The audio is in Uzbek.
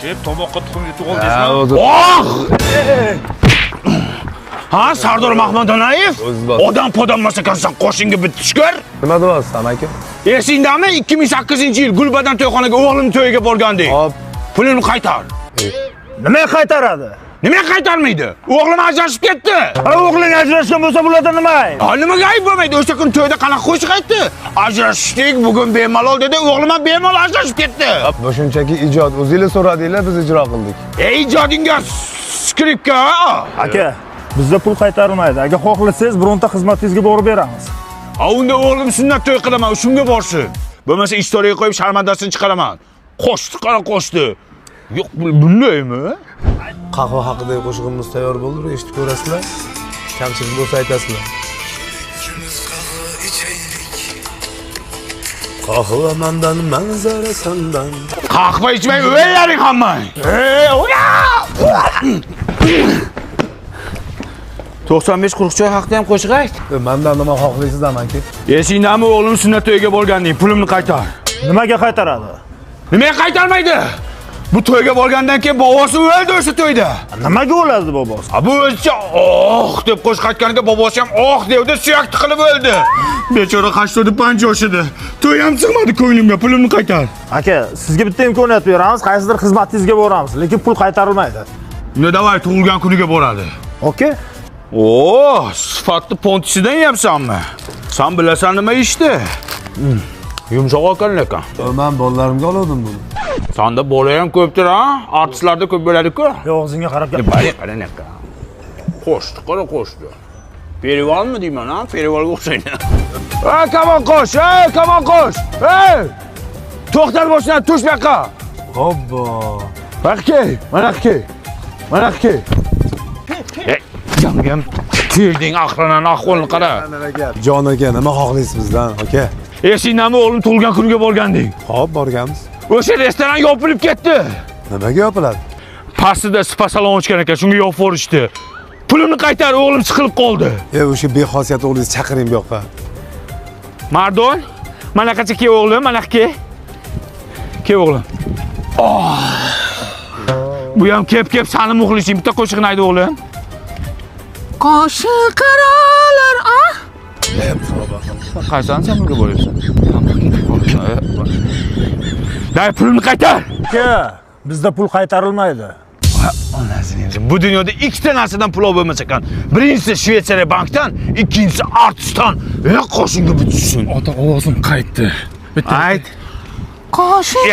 Chep tomoqqa tuxum yutib ol desam. Ha, Sardor Mahmadonayev? Odam podamasa qarsan qo'shinga bitishkor. Nima deyapsan aka? Esingdami 2008-yil Gulbadan to'yxonaga o'g'lim to'yiga borgandik. Hop. Pulini qaytar. Nima qaytaradi? Nima qaytarmaydi? O'g'lim ajrashib ketdi. Ha, o'g'ling ajrashgan bo'lsa bularda nima ayb? Ha, nimaga ayb bo'lmaydi? O'sha kun to'yda qanaqa qo'shiq aytdi? Ajrashdik, bugun bemalol dedi, o'g'lim ham bemalol ajrashib ketdi. Bu shunchaki ijod. O'zingiz so'radinglar, biz ijro qildik. Ijodingga skripka. Aka, bizda pul qaytarilmaydi. Agar xohlasangiz, bironta xizmatingizga borib beramiz. Ha, unda o'g'lim sunnat to'y qilaman, shunga borsin. Bo'lmasa istoriyaga qo'yib sharmandasini chiqaraman. Qo'shdi, qara qo'shdi. Yo'q, bundaymi? Qahva haqidagi qo'shig'imiz tayyor bo'ldi, eshitib ko'rasizlar. Kamchilik bo'lsa aytasizlar. Qahva mandan, manzara sandan. Qahva ichmay o'ylaring hammang. Ora! 95-40 choy haqida ham qo'shiq ayt. Mendan nima xohlaysiz amanki? Esingdami o'g'lim sunnat to'yiga borganding, pulimni qaytar. Nimaga qaytaradi? Nimaga qaytarmaydi? Bu to'yga borgandan keyin bobosi o'ldi o'sha to'yda. Nimaga o'ladi bobosi? Bu o'zicha deb qo'shiq aytganiga bobosi ham devdi, suyak tiqilib o'ldi. Bechora 85 yoshida. To'y ham sig'madi ko'nglimga, pulimni qaytar. Aka, sizga bitta imkoniyat beramiz, qaysidir xizmatingizga boramiz, lekin pul qaytarilmaydi. Unda davay tug'ilgan kuniga boradi. Okey? Sifatli pontisidan yeyapsanmi? Sen bilasan nima ishdi? Yumshoq ekan. Men bolalarimga oldim buni. Sanda bola ham ko'pdir, ha? Artistlarda ko'p bo'ladi-ku. Og'zingga qarab gap. Bari qarang aka. Qo'shdi, qara qo'shdi. Perivalmi deyman, ha? Perivalga o'xshaydi. Kamon qo'sh, kamon qo'sh. To'xtat boshdan, tush bu yoqqa. Hoppa. Mana aka. Yangam, kelding aqlanan ahvolni qara. Jon aka, nima xohlaysiz bizdan, aka? Esingdami o'g'lim tug'ilgan kuniga borganding? Hop, borganmiz. O'sha restoran yopilib ketdi. Nimaga yopiladi? Pastida spa salon ochgan ekan, shunga yopib yuborishdi. Pulimni qaytar, o'g'lim siqilib qoldi. O'sha bexosiyat o'g'lingizni chaqiring bu yoqqa. Mardon, mana qacha kel o'g'lim, mana kel. Kel o'g'lim. Bu ham kep sani muxlising, bitta qo'shiqni ayt o'g'lim. Qo'shiq qarolar, Qaysan sen bunga bo'lyapsan? Day, pulimni qaytar. Aka, bizda pul qaytarilmaydi. Onasini, bu dunyoda ikkita narsadan pul bo'lmas ekan. Birinchisi Shveysariya bankdan, ikkinchisi artistdan. Qo'shinga bitsin. Ota ovozim qaytdi. Ayt. Qo'shiq.